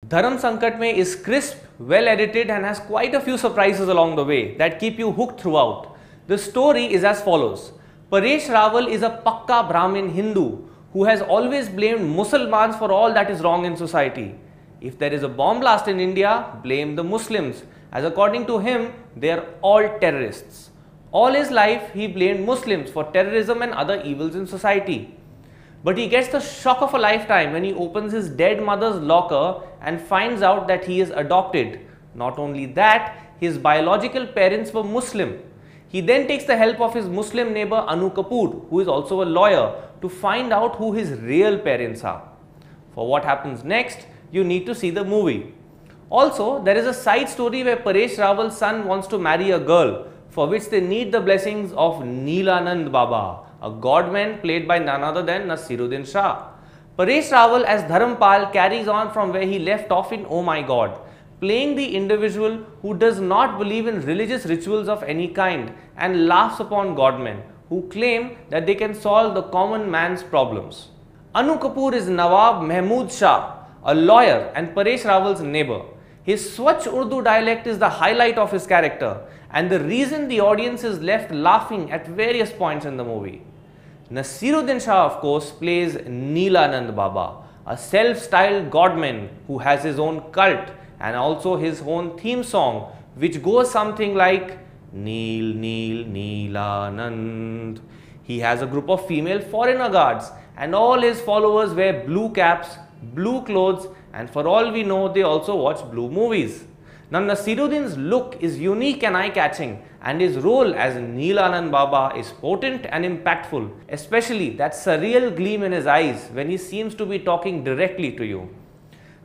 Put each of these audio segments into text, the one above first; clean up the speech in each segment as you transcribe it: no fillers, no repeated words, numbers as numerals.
Dharam Sankat Mein is crisp, well edited and has quite a few surprises along the way that keep you hooked throughout. The story is as follows. Paresh Rawal is a Pakka Brahmin Hindu who has always blamed Mussalmans for all that is wrong in society. If there is a bomb blast in India, blame the Muslims, as according to him, they are all terrorists. All his life, he blamed Muslims for terrorism and other evils in society. But he gets the shock of a lifetime when he opens his dead mother's locker and finds out that he is adopted. Not only that, his biological parents were Muslim. He then takes the help of his Muslim neighbor Anu Kapoor, who is also a lawyer, to find out who his real parents are. For what happens next, you need to see the movie. Also, there is a side story where Paresh Rawal's son wants to marry a girl, for which they need the blessings of Neelanand Baba, a godman played by none other than Naseeruddin Shah. Paresh Rawal as Dharampal carries on from where he left off in Oh My God, playing the individual who does not believe in religious rituals of any kind and laughs upon godmen who claim that they can solve the common man's problems. Anu Kapoor is Nawab Mahmood Shah, a lawyer and Paresh Rawal's neighbor. His Swachh Urdu dialect is the highlight of his character and the reason the audience is left laughing at various points in the movie. Naseeruddin Shah, of course, plays Neelanand Baba, a self-styled godman who has his own cult and also his own theme song, which goes something like Neel, Neel, Neelanand. He has a group of female foreigner guards and all his followers wear blue caps, blue clothes, and for all we know, they also watch blue movies. Now, Naseeruddin's look is unique and eye-catching, and his role as Neelanand Baba is potent and impactful, especially that surreal gleam in his eyes when he seems to be talking directly to you.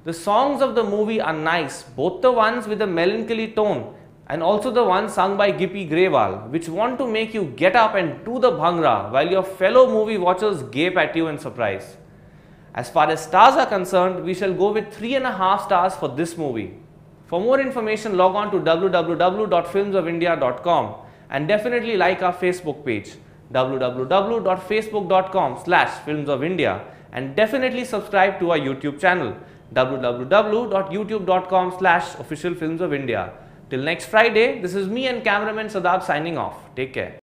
The songs of the movie are nice, both the ones with a melancholy tone and also the ones sung by Gippy Grewal, which want to make you get up and do the bhangra while your fellow movie watchers gape at you in surprise. As far as stars are concerned, we shall go with 3.5 stars for this movie. For more information, log on to www.filmsofindia.com and definitely like our Facebook page www.facebook.com/filmsofindia and definitely subscribe to our YouTube channel www.youtube.com/officialfilmsofindia. Till next Friday, this is me and cameraman Sadab signing off. Take care.